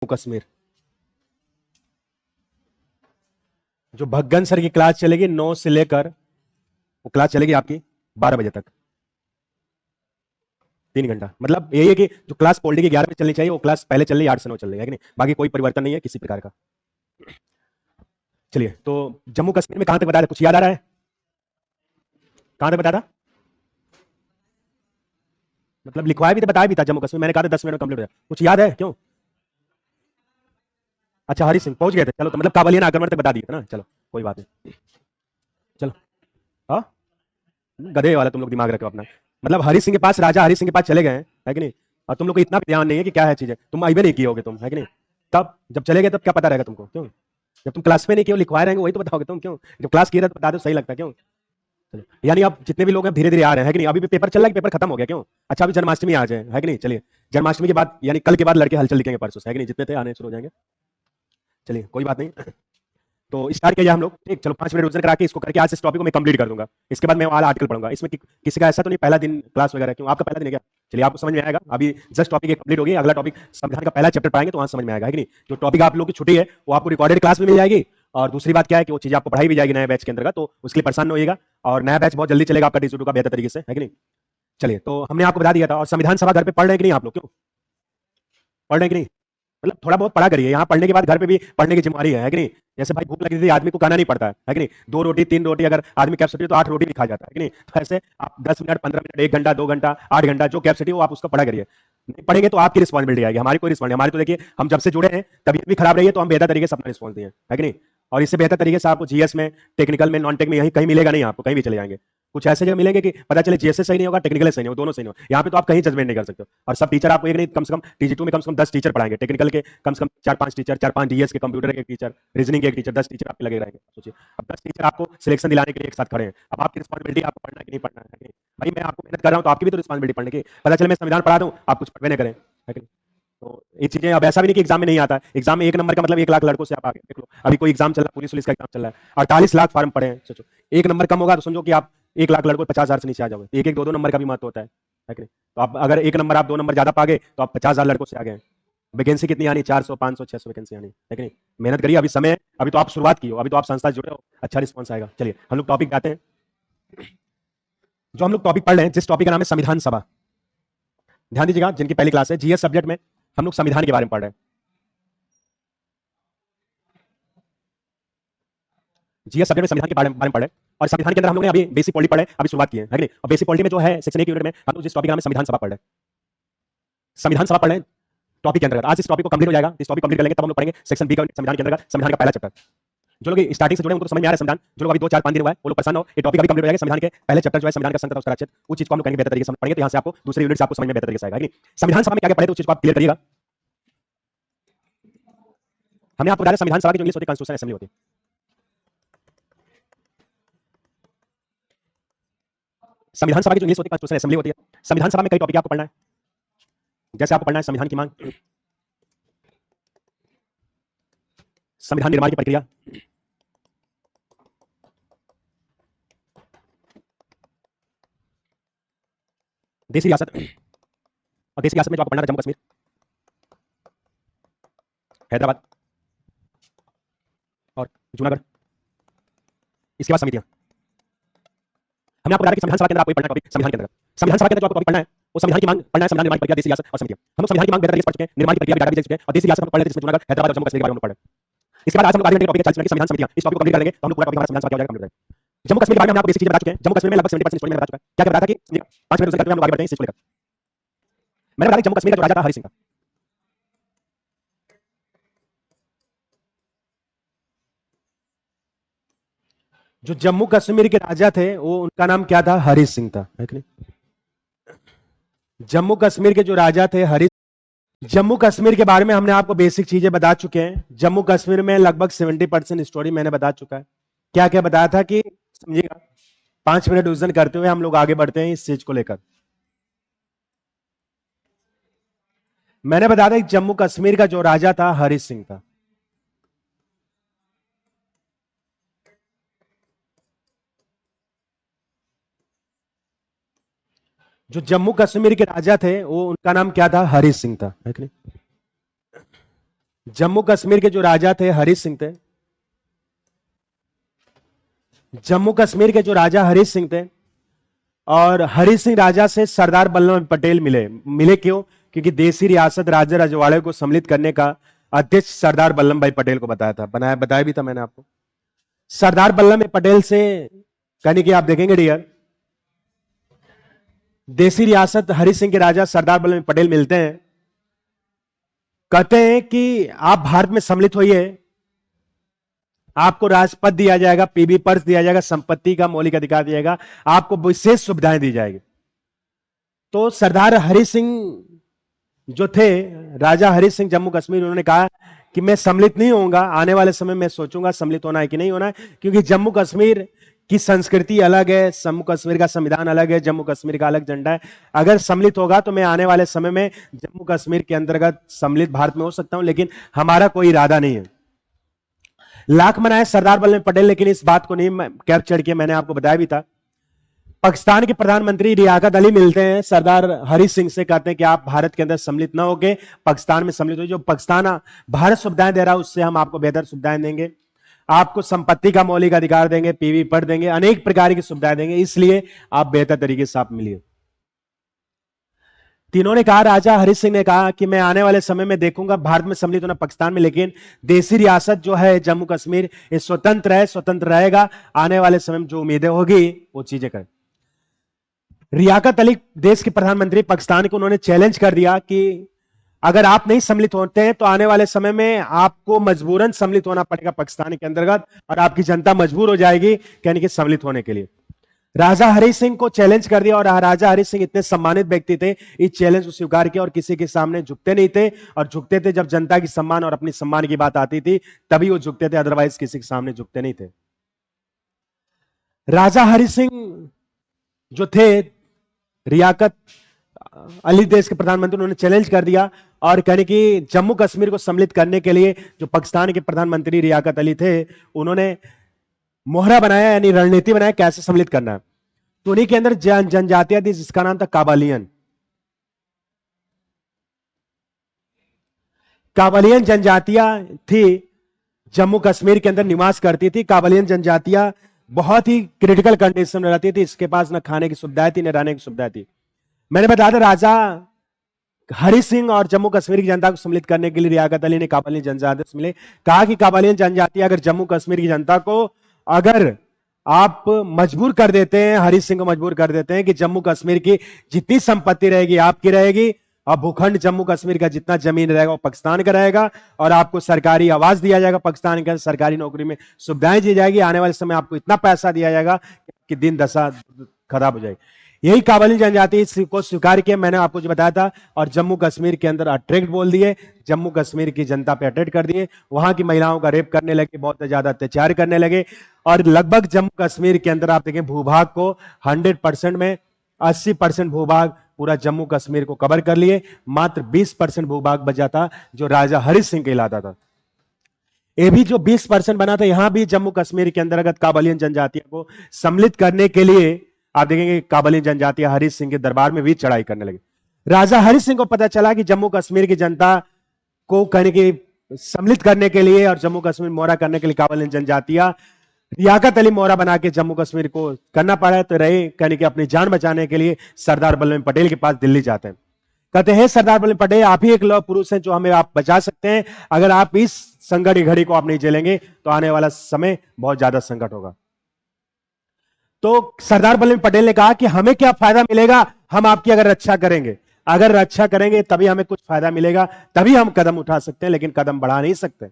कश्मीर। जो भगन सर की क्लास चलेगी 9 से लेकर, वो क्लास चलेगी आपकी 12 बजे तक, 3 घंटा। मतलब यही है कि जो क्लास पॉलिटी की 11 बजे चलनी चाहिए, वो क्लास पहले चल रही है 8 से 9 चल रही है कि नहीं, बाकी कोई परिवर्तन नहीं है किसी प्रकार का। चलिए, तो जम्मू कश्मीर में कहां तक बताया था, कुछ याद आ रहा है? कहां तक बताया था? मतलब लिखवाया भी था, बताया भी था जम्मू कश्मीर, मैंने कहा था 10 मिनट में कंप्लीट हो जाए। कुछ याद है क्यों? अच्छा, हरी सिंह पहुंच गए थे, चलो, तो मतलब काबलियन आक्रमण तक बता दिए थे ना, चलो कोई बात नहीं। चलो, हाँ, गधे वाला तुम लोग दिमाग रखो अपना। मतलब हरी सिंह के पास, राजा हरी सिंह के पास चले गए हैं, है कि नहीं? और तुम लोग को इतना भी ध्यान नहीं है कि क्या है चीजें, तुम अभी नहीं किए होगे तुम, है कि नहीं? तब जब चले गए तब क्या पता रहेगा तुमको, क्यों? जब तुम क्लास में नहीं किए, लिखवाए रहेंगे, वही तो बताओगे तुम, क्यों? जब क्लास किए रहे तो बता दो, सही लगता है, क्यों? चलो, यानी अब जितने भी लोग हैं धीरे धीरे आ रहे हैं, है कि नहीं? अभी भी पेपर चल रहा है कि पेपर खत्म हो गया, क्यों? अच्छा, अभी जन्माष्टमी आ जाए, है कि नहीं? चलिए, जन्माष्टमी के बाद यानी कल के बाद लड़के हलचल लिखेंगे परसों से, है कि नहीं? जितने थे आने शुरू हो जाएंगे। चलिए, कोई बात नहीं। तो स्टार्ट किया हमलोग, ठीक, चलो 5 मिनट रिवीजन करा के इसको करके आज इस टॉपिक को मैं कंप्लीट कर दूंगा। इसके बाद मैं वाला आर्टिकल पढ़ूंगा। इसमें किसी का ऐसा तो नहीं पहला दिन क्लास वगैरह, क्यों? आपका पहला दिन है क्या? चलिए, आपको समझ में आएगा। अभी जस्ट टॉपिक कंप्लीट होगी, अगला टॉपिक संविधान का पहला चैप्टर पढ़ाएंगे तो वहां समझ में आएगा, है कि नहीं? जो टॉपिक आप लोग की छुट्टी है वो आपको रिकॉर्डेड क्लास में मिल जाएगी, और दूसरी बात क्या है कि वो चीज आपको पढ़ाई भी जाएगी नए बैच के अंतर्गत, तो उसके लिए परेशान नहीं होइएगा। और नया बैच बहुत जल्दी चलेगा आपका डी2 का बेहतर तरीके से, है कि नहीं? चलिए, तो हमने आपको बता दिया था। और संविधान सभा घर पे पढ़ रहे हैं कि नहीं आप लोग, क्यों पढ़ रहे हैं कि नहीं? मतलब थोड़ा बहुत पढ़ा करिए, यहाँ पढ़ने के बाद घर पे भी पढ़ने की जिम्मेवारी है कि नहीं? जैसे भाई भूख लगी थी, आदमी को खाना नहीं पड़ता है कि नहीं? 2 रोटी 3 रोटी अगर आदमी कैपेसिटी तो 8 रोटी भी खा जाता है कि नहीं? तो ऐसे आप 10 मिनट 15 मिनट 1 घंटा 2 घंटा 8 घंटा जो कैपेसिटी हो आप उसको पढ़ा करिए। नहीं पढ़ेंगे तो आपकी रिस्पॉन्सिबिलिटी आएगी, हमारी कोई रिस्पॉन्सिबिलिटी। हमारी तो देखिए, हम जब से जुड़े हैं तबीयत भी खराब रही है तो हम बेहतर तरीके से अपना रिस्पॉन्स दिए, है कि नहीं? और इससे बेहतर तरीके से आपको जीएस में, टेक्निकल में, नॉन टेक में, यहीं कहीं मिलेगा नहीं, आपको कहीं भी चले जाएंगे। कुछ ऐसे जगह मिलेंगे कि पता चले जीएस सही नहीं होगा, टेक्निकल सही नहीं होगा, दोनों सही नहीं होगा। यहाँ पे तो आप कहीं जजमेंट नहीं कर सकते हो। और सब टीचर आपको एक नहीं, कम से कम टीजी2 में कम से कम 10 टीचर पढ़ाएंगे, टेक्निकल के कम से कम 4-5 टीचर, 4-5 डीएस के, कंप्यूटर के एक टीचर, रीजनिंग के एक टीचर, 10 टीचर आपके लगे रहेंगे। सोचिए, अब 10 टीचर आपको सिलेक्शन दिलाने के लिए एक साथ खड़े हैं। अब आपकी रिस्पॉन्सिबिलिटी आपको पढ़ना है कि नहीं पढ़ना है कि नहीं? भाई मैं आपको मेहनत कर रहा हूँ तो आपकी भी तो रिस्पॉन्सिबिलिटी पढ़ने की। पता चले मैं संविधान पढ़ा दूं, आप कुछ पढ़वे नहीं करें, है कि नहीं? तो ये चीजें अब ऐसा भी नहीं कि एग्जाम में नहीं आता है। एग्जाम में 1 नंबर का मतलब 1 लाख लड़कों से आप आगे देख लो। अभी कोई एग्जाम चल रहा है, पुलिस पुलिस का एग्जाम चल रहा है, 48 लाख फॉर्म पड़े हैं, सोचो 1 नंबर कम होगा तो समझो कि आप 1 लाख लड़कों 50,000 से नीचे आ जाओगे। एक एक 2-2 नंबर का भी महत्व होता है कि नहीं? तो आप अगर 1 नंबर आप 2 नंबर ज्यादा पागे तो आप 50,000 लड़कों से आगे हैं। वैकेंसी कितनी आनी? 400 500 600 वैकेंसी आनी, है कि नहीं? मेहनत करिए, अभी समय है, अभी तो आप शुरुआत की हो, अभी तो आप संस्था से जुड़े हो, अच्छा रिस्पॉन्स आएगा। चलिए, हम लोग टॉपिक आते हैं। जो हम लोग टॉपिक पढ़ रहे हैं, जिस टॉपिक का नाम है संविधान सभा, ध्यान दीजिएगा, जिनकी पहली क्लास है जीएस सब्जेक्ट में, हम लोग संविधान के बारे में पढ़ रहे हैं। जीएस सब्जेक्ट में संविधान के बारे में पढ़े, और संविधान के अंदर हम लोग ने अभी बेसिक पॉलिटी पढ़े, अभी शुरुआत की है कि नहीं? और बेसिक पॉलिटी में जो है सेक्शन 1 यूनिट में हम लोग जिस टॉपिक का नाम है संविधान सभा पढ़ रहे हैं, संविधान सभा पढ़ रहे हैं टॉपिक के अंतर्गत। आज इस टॉपिक को कंप्लीट हो जाएगा, इस टॉपिक कंप्लीट कर लेंगे तब हम लोग पढ़ेंगे सेक्शन बी का संविधान के अंतर्गत, संविधान का पहला चैप्टर। जो लोग स्टार्टिंग से जुड़े उनको तो समझ में आ रहा है संविधान, जो लोग अभी 2-4-5 दिन हुआ है वो लोग परेशान हो, ये टॉपिक अभी कंप्लीट हो जाएगा। संविधान के पहले चैप्टर जो है संविधान का संकट और उसका रक्षित, उस चीज को हम लोग करेंगे बेहतर तरीके से पढ़ेंगे, तो यहाँ से आपको दूसरे यूनिट से आपको समझ में बेहतर तरीके से आएगा कि नहीं? संविधान सभा में क्या क्या पढ़े तो उस चीज को आप क्लियर करिएगा। हमने आपको बताया संविधान सभा की जो इंग्लिश होती है कॉन्स्टिट्यूशन असेंबली होती है। संविधान सभा की जो इंग्लिश होती है कॉन्स्टिट्यूशन असेंबली होती है। संविधान सभा में कई टॉपिक आपको पढ़ना है, जैसे आपको पढ़ना है संविधान की मांग, संविधान निर्माण की प्रक्रिया, देशी रियासत, और देशी रियासत में जो आपको पढ़ना था जम्मू कश्मीर, हैदराबाद और जूनागढ़। इसके बाद समितियां। हमने आपको बताया कि संविधान सभा के अंदर आपको पढ़ना टॉपिक संविधान के अंदर, संविधान सभा के अंदर जो आपको टॉपिक पढ़ना है वो संविधान की मांग पढ़ना है, संविधान निर्माण की प्रक्रिया, देशी रियासत और समितियां। हम लोग संविधान की मांग बेहतर तरीके से पढ़ चुके हैं, निर्माण की प्रक्रिया भी डाटा भी देख चुके हैं, और देशी रियासत हम पढ़ लेते हैं, जिसमें जूनागढ़, हैदराबाद और जम्मू कश्मीर के बारे में पढ़ रहे हैं। इसके बाद आज हम लोग आगे टॉपिक है 40 मिनट की संविधान समितियां। इस टॉपिक को कंप्लीट कर लेंगे तो हम लोग पूरा टॉपिक हमारा संविधान सभा क्या हो जाएगा, कंप्लीट हो जाएगा। जम्मू कश्मीर के बारे में हमने आपको बेसिक चीजें बता चुके हैं। जम्मू कश्मीर में लगभग 70% स्टोरी मैंने बता चुका है। क्या क्या बताया था कि 5 मिनट करते हुए हम लोग आगे बढ़ते हैं इस चीज को लेकर। मैंने बताया जम्मू कश्मीर का जो राजा था हरि सिंह का, जो जम्मू कश्मीर के राजा थे वो उनका नाम क्या था? हरि सिंह था, है कि नहीं? जम्मू कश्मीर के जो राजा थे हरि, जम्मू कश्मीर के बारे में हमने आपको बेसिक चीजें बता चुके हैं। जम्मू कश्मीर में लगभग 70% स्टोरी मैंने बता चुका है। क्या क्या बताया था कि समझिएगा, 5 मिनट रिवीजन करते हुए हम लोग आगे बढ़ते हैं इस चीज को लेकर। मैंने बताया था कि जम्मू कश्मीर का जो राजा था हरि सिंह था। जो जम्मू कश्मीर के राजा थे वो उनका नाम क्या था? हरि सिंह था, है कि नहीं? जम्मू कश्मीर के जो राजा थे हरि सिंह थे। जम्मू कश्मीर के जो राजा हरि सिंह थे, और हरि सिंह राजा से सरदार वल्लभ भाई पटेल मिले। मिले क्यों? क्योंकि देसी रियासत राज्य रजवाड़े को सम्मिलित करने का अध्यक्ष सरदार वल्लभ भाई पटेल को बताया था, बताया भी था मैंने आपको। सरदार वल्लभ भाई पटेल से कहने की आप देखेंगे डियर, देसी रियासत हरि सिंह के राजा सरदार वल्लभ भाई पटेल मिलते हैं, कहते हैं कि आप भारत में सम्मिलित होइए, आपको राजपद दिया जाएगा, पीबी पर्स दिया जाएगा, संपत्ति का मौलिक अधिकार दिया जाएगा, आपको विशेष सुविधाएं दी जाएगी। तो सरदार हरि सिंह जो थे, राजा हरि सिंह जम्मू कश्मीर, उन्होंने कहा कि मैं सम्मिलित नहीं होऊंगा, आने वाले समय में सोचूंगा सम्मिलित होना है कि नहीं होना है, क्योंकि जम्मू कश्मीर की संस्कृति अलग है, जम्मू कश्मीर का संविधान अलग है, जम्मू कश्मीर का अलग झंडा है। अगर सम्मिलित होगा तो मैं आने वाले समय में जम्मू कश्मीर के अंतर्गत सम्मिलित भारत में हो सकता हूं, लेकिन हमारा कोई इरादा नहीं है। लाख मनाए सरदार वल्लभ भाई पटेल, लेकिन इस बात को नहीं कैप्चर किया। मैंने आपको बताया भी था, पाकिस्तान के प्रधानमंत्री रियाकत अली मिलते हैं सरदार हरि सिंह से, कहते हैं कि आप भारत के अंदर सम्मिलित ना होके पाकिस्तान में सम्मिलित हो, जो पाकिस्तान भारत सुविधाएं दे रहा है उससे हम आपको बेहतर सुविधाएं देंगे, आपको संपत्ति का मौलिक अधिकार देंगे, पीवी पट देंगे, अनेक प्रकार की सुविधाएं देंगे, इसलिए आप बेहतर तरीके से आप मिलिए। तीनों ने कहा, राजा हरि सिंह ने कहा कि मैं आने वाले समय में देखूंगा भारत में सम्मिलित होना पाकिस्तान में, लेकिन देसी रियासत जो है जम्मू कश्मीर ये स्वतंत्र है, स्वतंत्र रहेगा, आने वाले समय में जो उम्मीदें होगी वो चीजें करें। रियाकत अली देश के प्रधानमंत्री पाकिस्तान को, उन्होंने चैलेंज कर दिया कि अगर आप नहीं सम्मिलित होते हैं तो आने वाले समय में आपको मजबूरन सम्मिलित होना पड़ेगा पाकिस्तान के अंतर्गत, और आपकी जनता मजबूर हो जाएगी कहने के सम्मिलित होने के लिए। राजा हरि सिंह को चैलेंज कर दिया, और राजा हरि सिंह इतने सम्मानित व्यक्ति थे, इस चैलेंज को स्वीकार किया और किसी के सामने झुकते नहीं थे, और झुकते थे जब जनता की सम्मान और अपनी सम्मान की बात आती थी तभी वो झुकते थे, अदरवाइज किसी के सामने झुकते नहीं थे। राजा हरि सिंह जो थे रियाकत अली देश के प्रधानमंत्री, उन्होंने चैलेंज कर दिया और कहने की जम्मू कश्मीर को सम्मिलित करने के लिए जो पाकिस्तान के प्रधानमंत्री रियाकत अली थे, उन्होंने मोहरा बनाया, यानी रणनीति बनाया कैसे सम्मिलित करना है। तो उन्हीं के अंदर जनजातियां थी जिसका नाम था काबालियन। काबालियन जनजातियां थी, जम्मू कश्मीर के अंदर निवास करती थी। काबालियन जनजातियां बहुत ही क्रिटिकल कंडीशन में रहती थी, इसके पास न खाने की सुविधाएं थी न रहने की सुविधाएं थी। मैंने बताया था राजा हरि सिंह और जम्मू कश्मीर की जनता को सम्मिलित करने के लिए रियाकत अली ने काबालियन जनजातियों से मिले, कहा कि काबालियन जनजाति अगर जम्मू कश्मीर की जनता को अगर आप मजबूर कर देते हैं, हरि सिंह को मजबूर कर देते हैं कि जम्मू कश्मीर की जितनी संपत्ति रहेगी आपकी रहेगी, और भूखंड जम्मू कश्मीर का जितना जमीन रहेगा वो पाकिस्तान का रहेगा, और आपको सरकारी आवास दिया जाएगा, पाकिस्तान के सरकारी नौकरी में सुविधाएं दी जाएगी, आने वाले समय आपको इतना पैसा दिया जाएगा कि दिन दशा खराब हो जाएगी। यही काबालियन जनजाति को स्वीकार किया, मैंने आपको जो बताया था, और जम्मू कश्मीर के अंदर अट्रैक्ट बोल दिए, जम्मू कश्मीर की जनता पे अट्रैक्ट कर दिए, वहां की महिलाओं का रेप करने लगे, बहुत ज्यादा अत्याचार करने लगे, और लगभग जम्मू कश्मीर के अंदर आप देखें भूभाग को 100% में 80% भूभाग पूरा जम्मू कश्मीर को कवर कर लिए, मात्र 20% भूभाग बचा था जो राजा हरि सिंह कहलाता था। ये भी जो 20% बना था, यहां भी जम्मू कश्मीर के अंतर्गत काबालियन जनजातियों को सम्मिलित करने के लिए आप देखेंगे काबालियन जनजातियां हरि सिंह के दरबार में भी चढ़ाई करने लगे। राजा हरि सिंह को पता चला कि जम्मू कश्मीर की जनता को कहने की सम्मिलित करने के लिए और जम्मू कश्मीर मोहरा करने के लिए काबालियन जनजातियां रियाकत अली मोहरा बना के जम्मू कश्मीर को करना पड़ा, तो रहे कहने की अपनी जान बचाने के लिए सरदार वल्लभ भाई पटेल के पास दिल्ली जाते हैं। कहते हैं सरदार वल्लभ भाई पटेल, आप ही एक लौह पुरुष हैं जो हमें आप बचा सकते हैं, अगर आप इस संकट की घड़ी को आप नहीं झेलेंगे तो आने वाला समय बहुत ज्यादा संकट होगा। तो सरदार वल्लभ भाई पटेल ने कहा कि हमें क्या फायदा मिलेगा, हम आपकी अगर रक्षा करेंगे, अगर रक्षा करेंगे तभी हमें कुछ फायदा मिलेगा, तभी हम कदम उठा सकते हैं, लेकिन कदम बढ़ा नहीं सकते।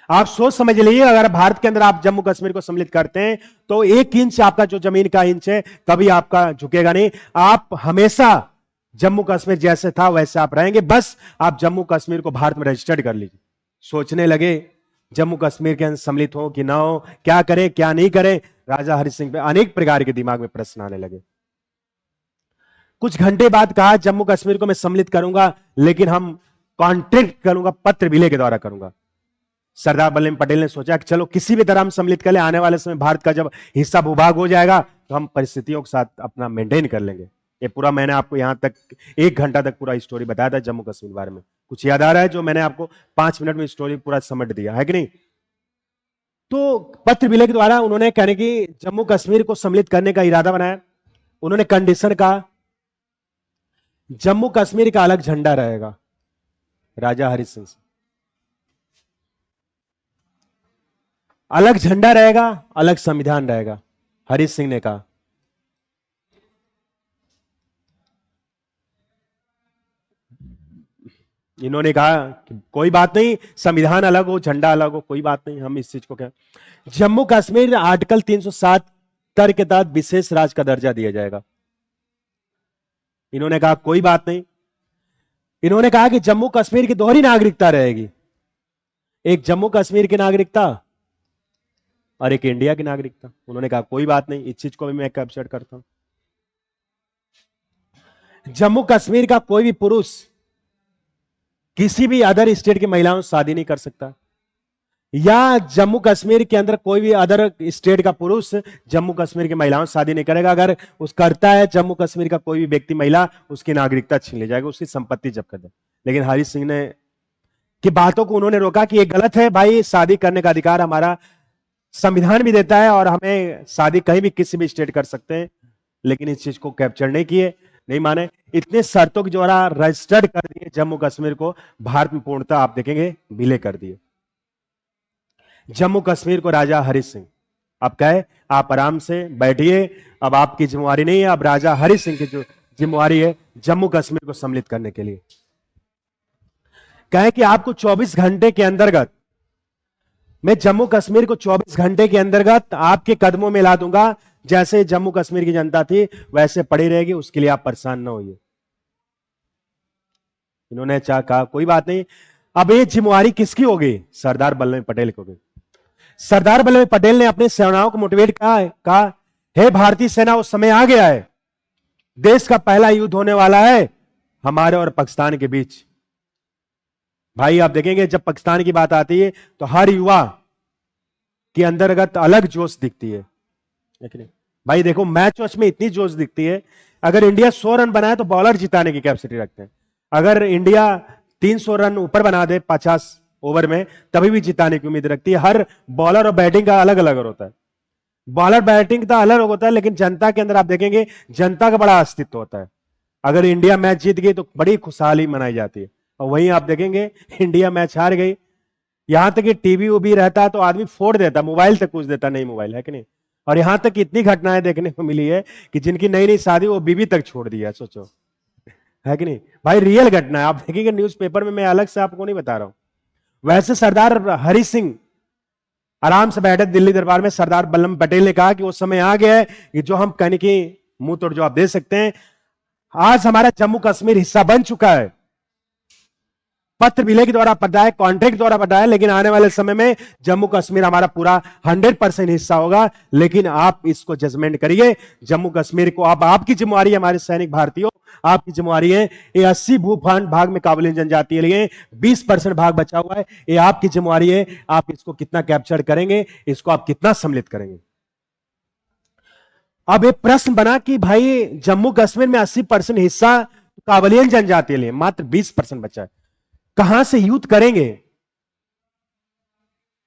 आप सोच समझ लीजिए, अगर भारत के अंदर आप जम्मू कश्मीर को सम्मिलित करते हैं तो 1 इंच आपका जो जमीन का इंच है कभी आपका झुकेगा नहीं, आप हमेशा जम्मू कश्मीर जैसे था वैसे आप रहेंगे, बस आप जम्मू कश्मीर को भारत में रजिस्टर्ड कर लीजिए। सोचने लगे जम्मू कश्मीर के अंदर सम्मिलित हो कि ना हो, क्या करें क्या नहीं करें, राजा हरि सिंह पे अनेक प्रकार के दिमाग में प्रश्न आने लगे। कुछ घंटे बाद कहा जम्मू कश्मीर को मैं सम्मिलित करूंगा, लेकिन हम कॉन्ट्रैक्ट करूंगा, पत्र विलय के द्वारा करूंगा। सरदार वल्लभ भाई पटेल ने सोचा कि चलो किसी भी तरह हम सम्मिलित कर ले, आने वाले समय भारत का जब हिस्सा भूभाग हो जाएगा तो हम परिस्थितियों के साथ अपना मेंटेन कर लेंगे। ये पूरा मैंने आपको यहां तक 1 घंटा तक पूरा स्टोरी बताया था जम्मू कश्मीर के बारे में, कुछ याद आ रहा है जो मैंने आपको 5 मिनट में स्टोरी पूरा समझ दिया है कि नहीं? तो पत्र विलेख द्वारा उन्होंने कहने की जम्मू कश्मीर को सम्मिलित करने का इरादा बनाया। उन्होंने कंडीशन कहा जम्मू कश्मीर का अलग झंडा रहेगा राजा हरि सिंह से, अलग झंडा रहेगा, अलग संविधान रहेगा। हरि सिंह ने कहा इन्होंने कहा कि कोई बात नहीं, संविधान अलग हो, झंडा अलग हो, कोई बात नहीं, हम इस चीज को क्या, जम्मू कश्मीर आर्टिकल 307 के तहत विशेष राज्य का दर्जा दिया जाएगा। इन्होंने कहा कोई बात नहीं। इन्होंने कहा कि जम्मू कश्मीर की दोहरी नागरिकता रहेगी, एक जम्मू कश्मीर की नागरिकता और एक इंडिया की नागरिकता। उन्होंने कहा कोई बात नहीं, इस चीज को भी मैं कैप्चर करता हूं। जम्मू कश्मीर का कोई भी पुरुष किसी भी अदर स्टेट की महिलाओं से शादी नहीं कर सकता, या जम्मू कश्मीर के अंदर कोई भी अदर स्टेट का पुरुष जम्मू कश्मीर की महिलाओं से शादी नहीं करेगा। अगर उस करता है जम्मू कश्मीर का कोई भी व्यक्ति महिला, उसकी नागरिकता छीन ली जाएगी, उसकी संपत्ति जब्त कर दे। लेकिन हरि सिंह ने की बातों को उन्होंने रोका कि ये गलत है भाई, शादी करने का अधिकार हमारा संविधान भी देता है और हमें शादी कहीं भी किसी भी स्टेट कर सकते हैं। लेकिन इस चीज को कैप्चर नहीं किए, नहीं माने। इतने शर्तों के द्वारा रजिस्टर्ड कर दिए जम्मू कश्मीर को, भारत में पूर्णतः आप देखेंगे विलय कर दिए जम्मू कश्मीर को। राजा हरि सिंह अब कहे आप आराम से बैठिए, अब आपकी जिम्मेवारी नहीं है, अब राजा हरि सिंह की जो जिम्मेवारी है जम्मू कश्मीर को सम्मिलित करने के लिए। कहे कि आपको 24 घंटे के अंतर्गत, मैं जम्मू कश्मीर को 24 घंटे के अंतर्गत आपके कदमों में ला दूंगा। जैसे जम्मू कश्मीर की जनता थी वैसे पड़ी रहेगी, उसके लिए आप परेशान ना होइए। इन्होंने कहा कोई बात नहीं। अब ये जिम्मेवारी किसकी होगी? सरदार वल्लभ पटेल की होगी। सरदार वल्लभ पटेल ने अपने सेनाओं को मोटिवेट कहा हे भारतीय सेना, उस समय आ गया है, देश का पहला युद्ध होने वाला है हमारे और पाकिस्तान के बीच। भाई आप देखेंगे जब पाकिस्तान की बात आती है तो हर युवा के अंतर्गत अलग जोश दिखती है, लेकिन भाई देखो मैच में इतनी जोश दिखती है। अगर इंडिया 100 रन बनाए तो बॉलर जिताने की कैपेसिटी रखते हैं। अगर इंडिया 300 रन ऊपर बना दे 50 ओवर में, तभी भी जिताने की उम्मीद रखती है। हर बॉलर और बैटिंग का अलग अलग होता है। बॉलर बैटिंग का अलग होता है, लेकिन जनता के अंदर आप देखेंगे जनता का बड़ा अस्तित्व होता है। अगर इंडिया मैच जीत गई तो बड़ी खुशहाली मनाई जाती है, और वहीं आप देखेंगे इंडिया मैच हार गई, यहां तक कि टीवी उबी रहता है तो आदमी फोड़ देता, मोबाइल तक कुछ देता, नहीं मोबाइल है कि नहीं। और यहां तक इतनी घटनाएं देखने को मिली है कि जिनकी नई नई शादी वो बीवी तक छोड़ दिया, सोचो है कि नहीं भाई, रियल घटना है। आप देखेंगे न्यूज़पेपर में, मैं अलग से आपको नहीं बता रहा हूं। वैसे सरदार हरि सिंह आराम से बैठे दिल्ली दरबार में, सरदार वल्लभ पटेल ने कहा कि वो समय आ गया है कि जो हम कहने की मुंह तोड़ जवाब दे सकते हैं। आज हमारा जम्मू कश्मीर हिस्सा बन चुका है, पत्र विलेख द्वारा पढ़ा है, कॉन्ट्रैक्ट द्वारा पढ़ा है, लेकिन आने वाले समय में जम्मू कश्मीर हमारा पूरा 100% हिस्सा होगा। लेकिन आप इसको जजमेंट करिए, जम्मू कश्मीर को अब आपकी जिम्मेवारी है, हमारे सैनिक भारतीयों आपकी जिम्मेवारी है। ये 80 भूभाग भाग में काबिलियत जनजाति के लिए 20% भाग बचा हुआ है, ये आपकी जिम्मेवारी है। आप इसको कितना कैप्चर करेंगे, इसको आप कितना सम्मिलित करेंगे। अब एक प्रश्न बना कि भाई जम्मू कश्मीर में 80% हिस्सा काबिलियत जनजाति के लिए, मात्र 20% बचा है, कहां से युद्ध करेंगे?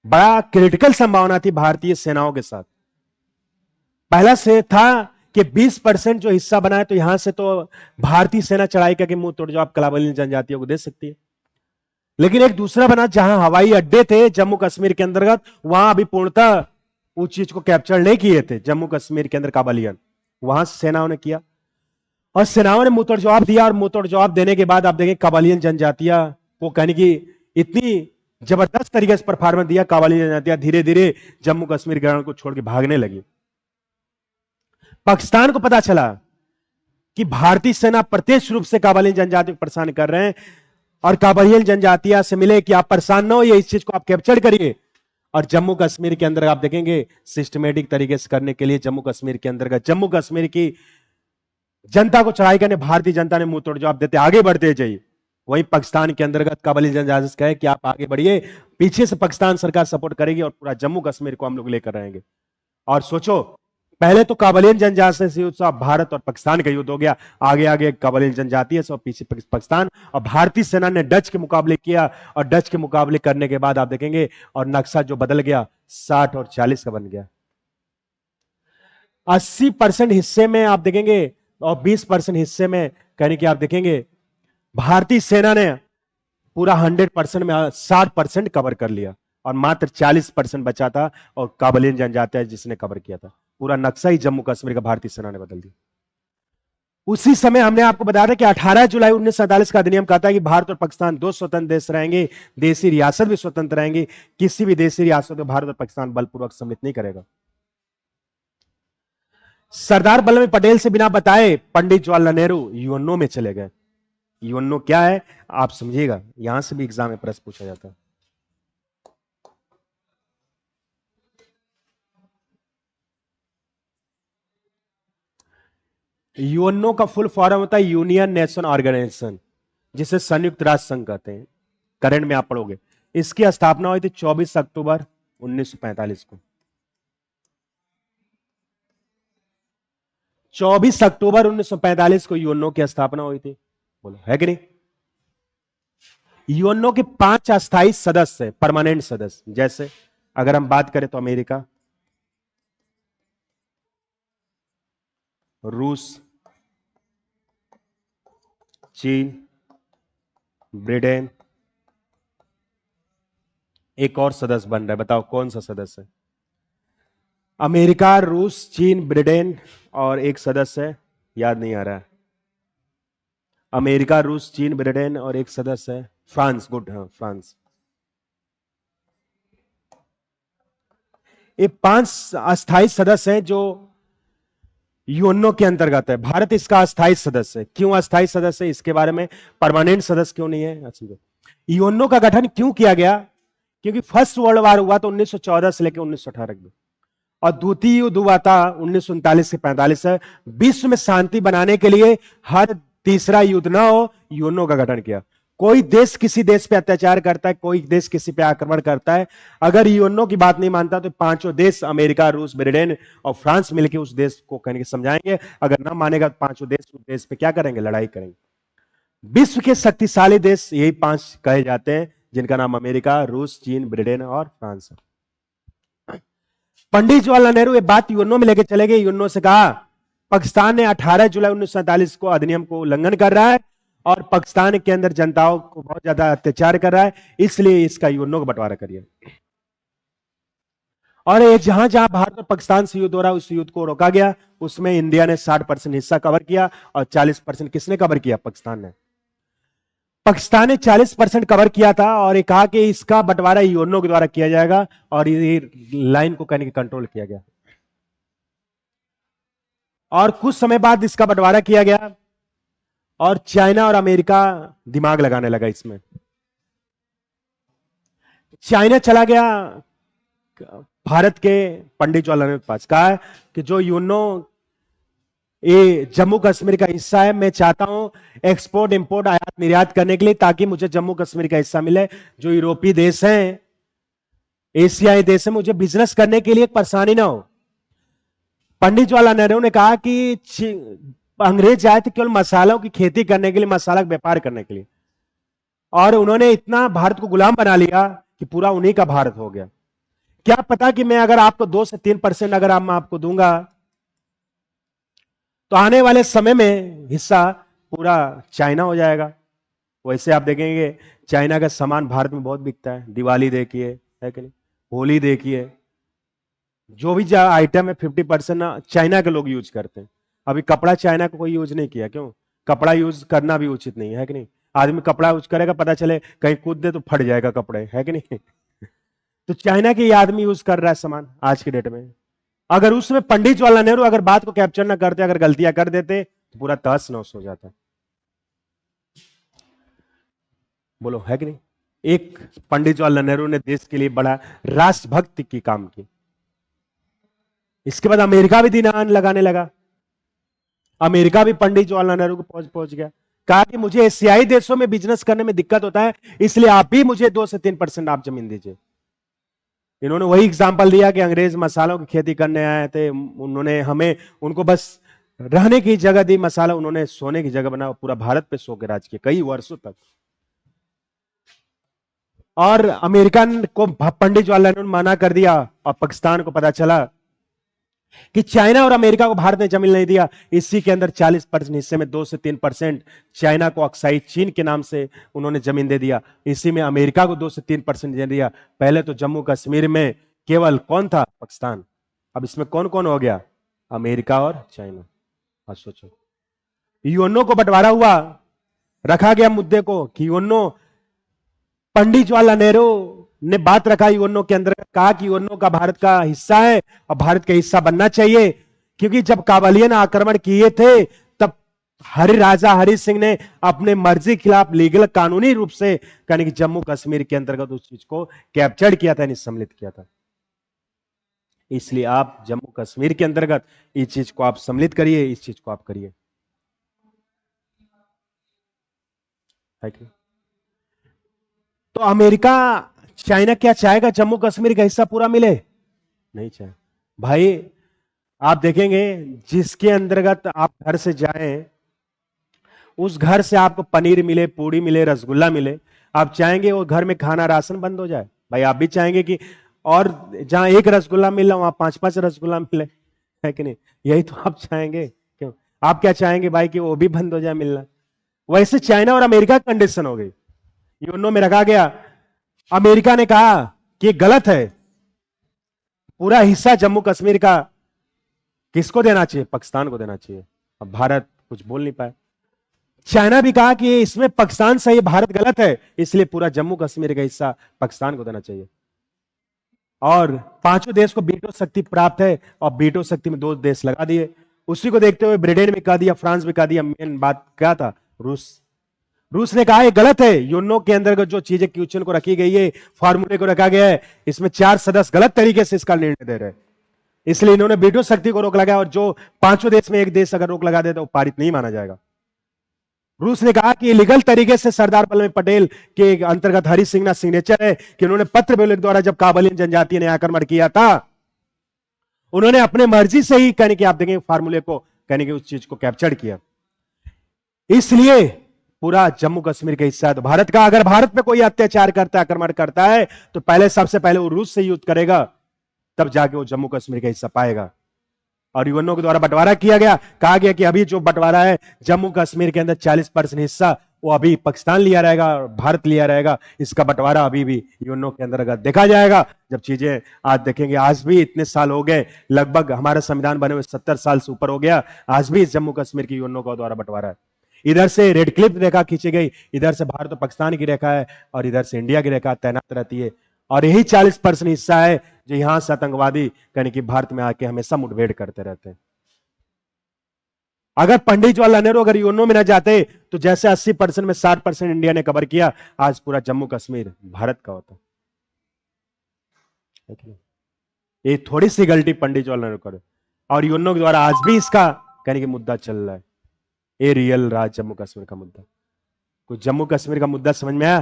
बड़ा क्रिटिकल संभावना थी भारतीय सेनाओं के साथ। पहला से था कि 20% जो हिस्सा बना है तो यहां से तो भारतीय सेना चढ़ाई करके मुंह तोड़ जवाब काबिलियत जनजातियों को दे सकती है। लेकिन एक दूसरा बना जहां हवाई अड्डे थे जम्मू कश्मीर के अंतर्गत, वहां अभी पूर्णतः उस चीज को कैप्चर नहीं किए थे जम्मू कश्मीर के अंदर काबिलियत, वहां सेनाओं ने किया और सेनाओं ने मुंह तोड़ जवाब दिया। और मुंह तोड़ जवाब देने के बाद आप देखें काबिलियत जनजातियां वो कहने की इतनी जबरदस्त तरीके से परफॉर्मेंस दिया, काबिलियत जनजातियां धीरे धीरे जम्मू कश्मीर ग्राउंड को छोड़ के भागने लगी। पाकिस्तान को पता चला कि भारतीय सेना प्रत्यक्ष रूप से काबिलियत जनजातियों को परेशान कर रहे हैं, और काबिलियत जनजातियां से मिले कि आप परेशान ना होइए, इस चीज को आप कैप्चर करिए। और जम्मू कश्मीर के अंदर आप देखेंगे सिस्टमेटिक तरीके से करने के लिए जम्मू कश्मीर के अंदर जम्मू कश्मीर की जनता को चढ़ाई करने भारतीय जनता ने मुंह तोड़ जवाब देते आगे बढ़ते जाइए। वहीं पाकिस्तान के अंतर्गत काबिलियत जनजाति से कहे कि आप आगे बढ़िए, पीछे से पाकिस्तान सरकार सपोर्ट करेगी और पूरा जम्मू कश्मीर को हम लोग लेकर रहेंगे। और सोचो पहले तो काबलियन जनजाति से युद्ध, अब भारत और पाकिस्तान का युद्ध हो गया। आगे आगे काबलियन जनजाति है, सब पीछे पाकिस्तान। और भारतीय सेना ने डच के मुकाबले किया, और डच के मुकाबले करने के बाद आप देखेंगे और नक्शा जो बदल गया 60 और 40 का बन गया। 80% हिस्से में आप देखेंगे और 20% हिस्से में कहने की आप देखेंगे भारतीय सेना ने पूरा 100% में 60% कवर कर लिया, और मात्र 40% बचा था और काबलियन जनजाति है जिसने कवर किया था। पूरा नक्शा ही जम्मू कश्मीर का भारतीय सेना ने बदल दिया। उसी समय हमने आपको बताया था कि 18 जुलाई 1947 का अधिनियम कहता है कि भारत और पाकिस्तान दो स्वतंत्र देश रहेंगे, देशी रियासत भी स्वतंत्र रहेंगे, किसी भी देशी रियासत को भारत और पाकिस्तान बलपूर्वक सम्मिलित नहीं करेगा। सरदार वल्लभ भाई पटेल से बिना बताए पंडित जवाहरलाल नेहरू यूएनओ में चले गए। यूएनओ क्या है आप समझिएगा, यहां से भी एग्जाम में प्रश्न पूछा जाता है। यूएनओ का फुल फॉर्म होता है यूनियन नेशन ऑर्गेनाइजेशन, जिसे संयुक्त राष्ट्र संघ कहते हैं। करंट में आप पढ़ोगे। इसकी स्थापना हुई थी 24 अक्टूबर 1945 को। 24 अक्टूबर 1945 को यूएनओ की स्थापना हुई थी। बोलो है कि नहीं। यूएनओ के 5 अस्थायी सदस्य, परमानेंट सदस्य, जैसे अगर हम बात करें तो अमेरिका, रूस, चीन, ब्रिटेन। एक और सदस्य बन रहा है, बताओ कौन सा सदस्य है। अमेरिका, रूस, चीन, ब्रिटेन और एक सदस्य है, याद नहीं आ रहा है। अमेरिका, रूस, चीन, ब्रिटेन और एक सदस्य है फ्रांस। गुड, हाँ फ्रांस। ये 5 अस्थायी सदस्य हैं जो यूएनओ के अंतर्गत है। भारत इसका अस्थायी सदस्य है। क्यों अस्थायी सदस्य है इसके बारे में, परमानेंट सदस्य क्यों नहीं है। अच्छा, यूएनओ का गठन क्यों किया गया, क्योंकि फर्स्ट वर्ल्ड वार हुआ तो 1914 से लेकर 1918 में, और द्वितीय युद्ध हुआ था 1939 से 45 है। विश्व में शांति बनाने के लिए हर तीसरा युद्ध ना हो, यूएनओ का गठन किया। कोई देश किसी देश पे अत्याचार करता है, कोई देश किसी पे आक्रमण करता है, अगर यूएनओ की बात नहीं मानता तो पांचों देश, अमेरिका, रूस, ब्रिटेन और फ्रांस मिलकर उस देश को कहने के समझाएंगे। अगर ना मानेगा तो पांचों देश उस देश पे क्या करेंगे, लड़ाई करेंगे। विश्व के शक्तिशाली देश यही 5 कहे जाते हैं, जिनका नाम अमेरिका, रूस, चीन, ब्रिटेन और फ्रांस है। पंडित जवाहरलाल नेहरू ये बात यूएनओ में लेकर चले गए। यूएनओ से कहा पाकिस्तान ने 18 जुलाई 1947 को अधिनियम को उल्लंघन कर रहा है और पाकिस्तान के अंदर जनताओं को बहुत ज्यादा अत्याचार कर रहा है, इसलिए इसका यूएनओ का बंटवारा करिए। और ये जहां जहां भारत और पाकिस्तान से युद्ध हो रहा है उस युद्ध को रोका गया। उसमें इंडिया ने 60% हिस्सा कवर किया और 40% किसने कवर किया, पाकिस्तान ने। पाकिस्तान ने 40% कवर किया था और ये कहा कि इसका बंटवारा यूएनओ के द्वारा किया जाएगा, और ये लाइन को कहने की कंट्रोल किया गया। और कुछ समय बाद इसका बंटवारा किया गया और चाइना और अमेरिका दिमाग लगाने लगा इसमें। चाइना चला गया भारत के पंडित जवाहरलाल नेहरू के पास, कहा कि जो यूएनओ ये जम्मू कश्मीर का हिस्सा है, मैं चाहता हूं एक्सपोर्ट इंपोर्ट आयात निर्यात करने के लिए, ताकि मुझे जम्मू कश्मीर का हिस्सा मिले। जो यूरोपीय देश हैं, एशियाई देश है, मुझे बिजनेस करने के लिए परेशानी ना हो। पंडित जवाहरलाल नेहरू ने कहा कि अंग्रेज आए थे केवल मसालों की खेती करने के लिए, मसाला का व्यापार करने के लिए, और उन्होंने इतना भारत को गुलाम बना लिया कि पूरा उन्हीं का भारत हो गया। क्या पता कि मैं अगर आपको 2 से 3% अगर मैं आपको दूंगा तो आने वाले समय में हिस्सा पूरा चाइना हो जाएगा। वैसे आप देखेंगे चाइना का सामान भारत में बहुत बिकता है। दिवाली देखिए, है कि नहीं, होली देखिए, जो भी आइटम है 50% चाइना के लोग यूज करते हैं। अभी कपड़ा चाइना को कोई यूज नहीं किया, क्यों, कपड़ा यूज करना भी उचित नहीं है कि नहीं। आदमी कपड़ा यूज करेगा, पता चले कहीं कूद दे तो फट जाएगा कपड़े, है कि नहीं। तो चाइना के ये आदमी यूज कर रहा है सामान आज की डेट में। अगर उसमें पंडित जवाहरलाल नेहरू अगर बात को कैप्चर ना करते, अगर गलतियां कर देते तो पूरा तहस नहस हो जाता। बोलो है कि नहीं। एक पंडित जवाहरलाल नेहरू ने देश के लिए बड़ा राष्ट्रभक्ति की काम की। इसके बाद अमेरिका भी दिनान लगाने लगा। अमेरिका भी पंडित जवाहरलाल नेहरू को पहुंच गया, कहा कि मुझे एशियाई देशों में बिजनेस करने में दिक्कत होता है, इसलिए आप भी मुझे 2 से 3% आप जमीन दीजिए। इन्होंने वही एग्जाम्पल दिया कि अंग्रेज मसालों की खेती करने आए थे, उन्होंने हमें उनको बस रहने की जगह दी, मसाला उन्होंने सोने की जगह बना, पूरा भारत पे सो के राज किया कई वर्षों तक। और अमेरिका को पंडित जवाहरलाल नेहरू ने मना कर दिया, और पाकिस्तान को पता चला कि चाइना और अमेरिका को भारत ने जमीन नहीं दिया, इसी के अंदर 40% हिस्से में 2 से 3% चाइना को अक्साई चीन के नाम से उन्होंने जमीन दे दिया, इसी में अमेरिका को 2 से 3% दे दिया। पहले तो जम्मू कश्मीर में केवल कौन था? पाकिस्तान। अब इसमें कौन कौन हो गया? अमेरिका और चाइना। अब सोचो, यूएनओ को बंटवारा हुआ, रखा गया मुद्दे को कि यूएनओ, पंडित जवाहरलाल नेहरू ने बात रखा यूएनओ के अंदर, कहा कि यूएनओ का भारत का हिस्सा है और भारत का हिस्सा बनना चाहिए, क्योंकि जब काबलियन आक्रमण किए थे तब राजा हरि सिंह ने अपने मर्जी के खिलाफ लीगल कानूनी रूप से यानी कि जम्मू कश्मीर के अंतर्गत उस चीज को कैप्चर किया था, सम्मिलित किया था। इसलिए आप जम्मू कश्मीर के अंतर्गत इस चीज को आप सम्मिलित करिए, इस चीज को आप करिए, है कि? तो अमेरिका चाइना क्या चाहेगा? जम्मू कश्मीर का हिस्सा पूरा मिले? नहीं चाहे भाई। आप देखेंगे जिसके अंतर्गत आप घर से जाएं, उस घर से आपको पनीर मिले, पूड़ी मिले, रसगुल्ला मिले, आप चाहेंगे वो घर में खाना राशन बंद हो जाए? भाई आप भी चाहेंगे कि और जहां एक रसगुल्ला मिल रहा वहां 5-5 रसगुल्ला मिले, है कि नहीं? यही तो आप चाहेंगे। क्यों? आप क्या चाहेंगे भाई कि वो भी बंद हो जाए मिलना? वैसे चाइना और अमेरिका की कंडीशन हो गई, यूएनओ में रखा गया। अमेरिका ने कहा कि ये गलत है, पूरा हिस्सा जम्मू कश्मीर का किसको देना चाहिए? पाकिस्तान को देना चाहिए। अब भारत कुछ बोल नहीं पाया। चाइना भी कहा कि इसमें पाकिस्तान सही, भारत गलत है, इसलिए पूरा जम्मू कश्मीर का हिस्सा पाकिस्तान को देना चाहिए। और पांचों देश को बीटो शक्ति प्राप्त है, और बीटो शक्ति में 2 देश लगा दिए। उसी को देखते हुए ब्रिटेन भी कह दिया, फ्रांस भी कह दिया। मेन बात क्या था? रूस। रूस ने कहा ये गलत है, यूएनओ के अंदर जो चीजें क्वेश्चन को रखी गई है, फार्मूले को रखा गया है, इसमें 4 सदस्य गलत तरीके से इसका निर्णय दे रहे हैं, इसलिए इन्होंने बीटो शक्ति को रोक लगाया, और जो पांचों देश में एक देश अगर रोक लगा दे तो पारित नहीं माना जाएगा। रूस ने कहा कि लीगल तरीके से सरदार वल्लभ पटेल के अंतर्गत हरि सिंह का सिग्नेचर है कि उन्होंने पत्र विलेख द्वारा जब काबलियन जनजाति ने आक्रमण किया था, उन्होंने अपने मर्जी से ही कहने की, आप देखेंगे फार्मूले को, कहने की उस चीज को कैप्चर किया, इसलिए पूरा जम्मू कश्मीर का हिस्सा है। तो भारत का, अगर भारत पे कोई अत्याचार करता है, आक्रमण करता है, तो पहले सबसे पहले वो रूस से युद्ध करेगा, तब जाके वो जम्मू कश्मीर का हिस्सा पाएगा। और यूएनओ के द्वारा बंटवारा किया गया, कहा गया कि अभी जो बंटवारा है जम्मू कश्मीर के अंदर 40% हिस्सा वो अभी पाकिस्तान लिया रहेगा, भारत लिया रहेगा, इसका बंटवारा अभी भी यूएनओ के अंदर अगर देखा जाएगा। जब चीजें आज देखेंगे, आज भी इतने साल हो गए, लगभग हमारा संविधान बने हुए 70 साल से ऊपर हो गया, आज भी जम्मू कश्मीर की यूएनओ का द्वारा बंटवारा है। इधर से रेड क्लिफ रेखा खींची गई, इधर से भारत और पाकिस्तान की रेखा है, और इधर से इंडिया की रेखा तैनात रहती है, और यही 40% हिस्सा है जो यहां से आतंकवादी यानी कि भारत में आके हमेशा मुठभेड़ करते रहते हैं। अगर पंडित जवाहरलाल नेहरू अगर यूएनओ में ना जाते, तो जैसे 80% में 60% इंडिया ने कवर किया, आज पूरा जम्मू कश्मीर भारत का होता। ये थोड़ी सी गलती पंडित जवाहरलाल नेहरू करे, और यूएनओ के द्वारा आज भी इसका कहने की मुद्दा चल रहा है। ये रियल राज जम्मू कश्मीर का मुद्दा। कुछ जम्मू कश्मीर का मुद्दा समझ में आया?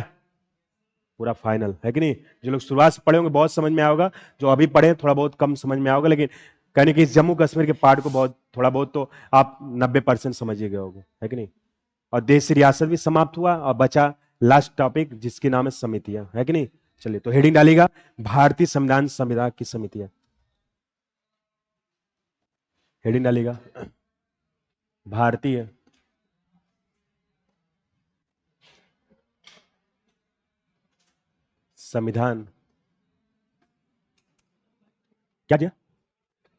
पूरा फाइनल है कि नहीं? जो लोग शुरुआत से पढ़े होंगे बहुत समझ में आएगा, जो अभी पढ़े थोड़ा बहुत कम समझ में आएगा, लेकिन कहने की इस जम्मू कश्मीर के पार्ट को बहुत थोड़ा बहुत तो आप 90% समझ ही गए होंगे, है कि नहीं? और देश रियासत भी समाप्त हुआ, और बचा लास्ट टॉपिक जिसकी नाम है समितियां, है कि नहीं? चलिए, तो हेडिंग डालिएगा भारतीय संविधान संविधान की समितियां। हेडिंग डालिएगा भारतीय संविधान। क्या दिया?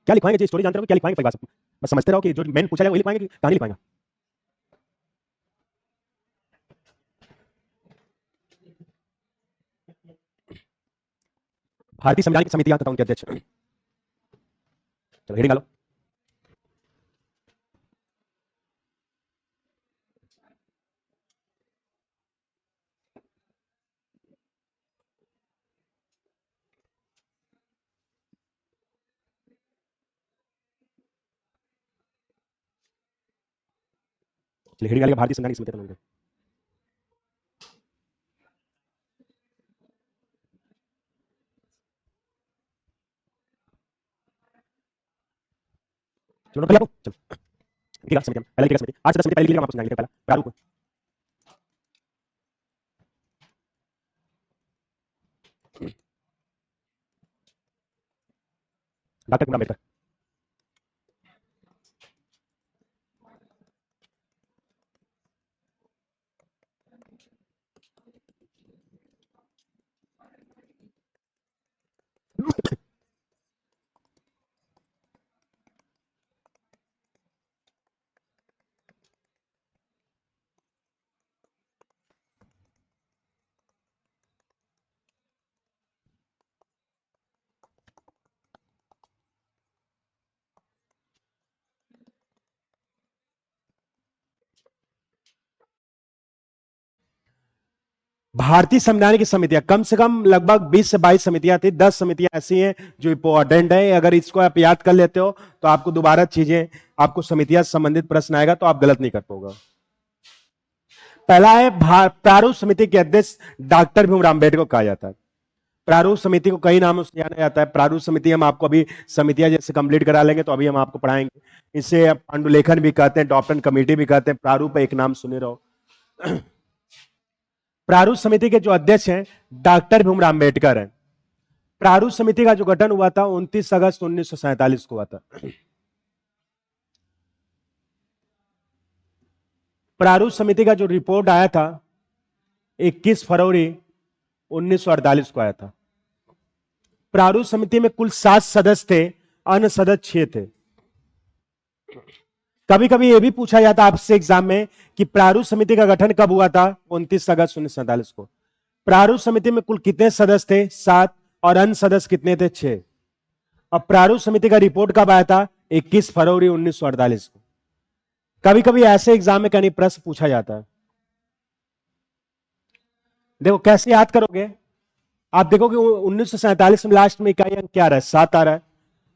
क्या लिखवाएंगे? जी स्टोरी जानते रहो, क्या लिखवाएंगे? बात बस समझते रहो कि जो मेन पूछा जाए वही लिखवाएंगे कि कहानी लिखवाएंगे। भारतीय संविधान की समितियां तथा उनके अध्यक्ष। चलो हेडिंग डालो। चलिए हेडिंग डालिएगा भारतीय संविधान की समितियां। चलो पहले आपको चलो ठीक है समिति पहले की समिति आज समिति पहले की हम आपको समझाएंगे पहला प्रारूप डॉक्टर भीमराव अम्बेडकर भारतीय संविधान की समितियां कम से कम लगभग 20 से 22 समितियां थी 10 समितियां ऐसी हैं जो इंपॉर्टेंट है अगर इसको आप याद कर लेते हो तो आपको दोबारा चीजें आपको समितियां से संबंधित प्रश्न आएगा तो आप गलत नहीं कर पाओगे पहला है प्रारूप समिति के अध्यक्ष डॉक्टर भीमराव अम्बेडकर को कहा जाता है प्रारूप समिति को कई नामों से जाना जाता है प्रारूप समिति हम आपको अभी समितियां जैसे कंप्लीट करा लेंगे तो अभी हम आपको पढ़ाएंगे इसे पांडुलेखन भी कहते हैं डॉक्टर कमेटी भी कहते हैं प्रारूप एक नाम सुने रहो प्रारूप समिति के जो अध्यक्ष हैं डॉक्टर भीमराव अम्बेडकर हैं प्रारूप समिति का जो गठन हुआ था 29 अगस्त 1947 को हुआ था प्रारूप समिति का जो रिपोर्ट आया था 21 फरवरी 1948 को आया था प्रारूप समिति में कुल 7 सदस्य थे अन्य सदस्य 6 थे कभी कभी यह भी पूछा जाता आपसे एग्जाम में कि प्रारूप समिति का गठन कब हुआ था 29 अगस्त 1947 को प्रारूप समिति में कुल कितने सदस्य थे 7 और अन्य सदस्य कितने थे 6 अब प्रारूप समिति का रिपोर्ट कब आया था 21 फरवरी 1948 को कभी कभी ऐसे एग्जाम में कहीं प्रश्न पूछा जाता है देखो कैसे याद करोगे आप देखो कि 1947 में लास्ट में इकाई अंक क्या आ रहा है 7 आ रहा है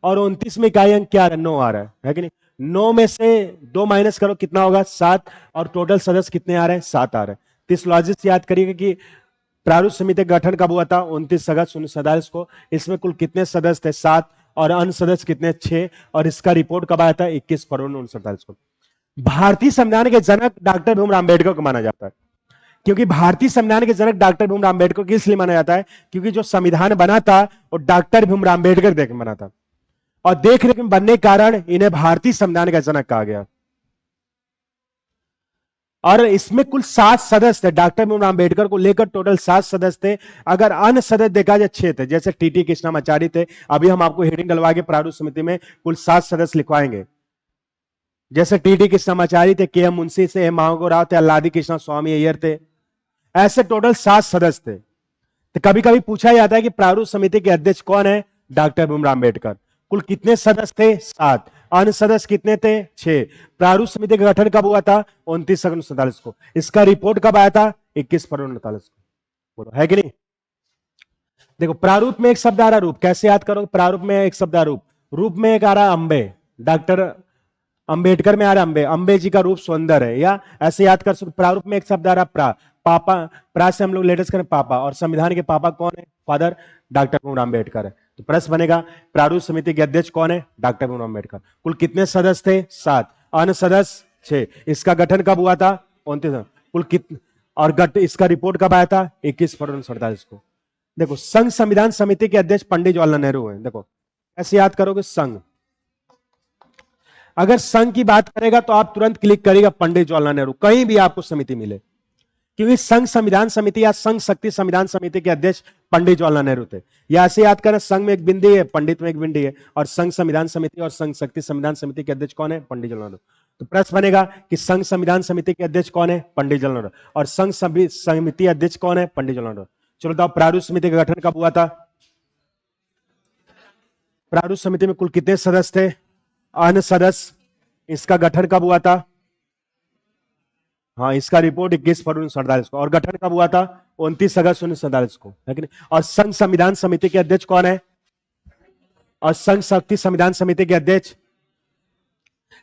और 29 में इकाई अंक क्या आ रहा है 9 आ रहा है कि नहीं 9 में से 2 माइनस करो कितना होगा 7 और टोटल सदस्य कितने आ रहे हैं 7 आ रहे हैं तो इस लॉजिक से याद करिएगा कि प्रारूप समिति का गठन कब हुआ था 29 अगस्त 1947 को इसमें कुल कितने सदस्य थे 7 और अन्य सदस्य कितने 6 और इसका रिपोर्ट कब आया था 21 फरवरी 1947 को भारतीय संविधान के जनक डॉक्टर भीमराव अम्बेडकर को माना जाता है क्योंकि भारतीय संविधान के जनक डॉक्टर भीमराव अम्बेडकर को इसलिए माना जाता है क्योंकि जो संविधान बना था वो डॉक्टर भीमराव अम्बेडकर देख बना था और देख रेख में बनने के कारण इन्हें भारतीय संविधान का जनक कहा गया और इसमें कुल 7 सदस्य थे डॉक्टर भीमराव अम्बेडकर को लेकर टोटल 7 सदस्य थे अगर अन्य सदस्य देखा जाए 6 थे जैसे टीटी कृष्णामाचारी थे अभी हम आपको हेडिंग डलवा के प्रारूप समिति में कुल 7 सदस्य लिखवाएंगे जैसे टीटी कृष्णामाचारी थे के एम मुंशी थे मांगो राव थे अल्लादी कृष्णा स्वामी अय्यर थे ऐसे टोटल 7 सदस्य थे तो कभी कभी पूछा जाता है कि प्रारूप समिति के अध्यक्ष कौन है डॉक्टर भीमराव अम्बेडकर कुल कितने सदस्य थे 7 अन्य सदस्य कितने थे 6 प्रारूप समिति का गठन कब हुआ था 29 अगस्त 1947 को इसका रिपोर्ट कब आया था 21 फरवरी 1947 को बोलो है कि नहीं देखो प्रारूप में एक शब्द आ रहा रूप कैसे याद करोगे प्रारूप में एक शब्द आ रूप में एक आ रहा अंबे डॉक्टर अंबेडकर में आ रहा अंबे जी का रूप सुंदर है या ऐसे याद कर सकते प्रारूप में एक शब्द आ रहा पापा प्रा से हम लोग लेटेस्ट करें पापा और संविधान के पापा कौन है फादर डॉक्टर भीमराव अम्बेडकर है तो प्रश्न बनेगा प्रारूप समिति के अध्यक्ष कौन है डॉक्टर भीमराव अम्बेडकर कुल कितने सदस्य थे 7 अन्य सदस्य 6 इसका गठन कब हुआ था 29 कुल कितने और इसका रिपोर्ट कब आया था 21 फरवरी 1947 को देखो संघ संविधान समिति के अध्यक्ष पंडित जवाहरलाल नेहरू है देखो ऐसे याद करोगे संघ अगर संघ की बात करेगा तो आप तुरंत क्लिक करेगा पंडित जवाहरलाल नेहरू कहीं भी आपको समिति मिले क्योंकि संघ संविधान समिति या संघ शक्ति संविधान समिति के अध्यक्ष पंडित जवाहरलाल नेहरू थे या ऐसे याद करें संघ में एक बिंदी है पंडित में एक बिंदी है और संघ संविधान समिति और संघ शक्ति संविधान समिति के अध्यक्ष कौन है पंडित जवाहरलाल नेहरू तो प्रश्न बनेगा कि संघ संविधान समिति के अध्यक्ष कौन है पंडित जवाहरलाल नेहरू और संघ समिति अध्यक्ष कौन है पंडित जवाहरलाल नेहरू चलो बताओ प्रारूप समिति का गठन कब हुआ था प्रारूप समिति में कुल कितने सदस्य थे अन्य सदस्य इसका गठन कब हुआ था हाँ इसका रिपोर्ट 21 फरवरी 1947 को और गठन कब हुआ था 29 अगस्त 1947 को है कि नहीं और संघ संविधान समिति के अध्यक्ष कौन है और संघ शक्ति संविधान समिति के अध्यक्ष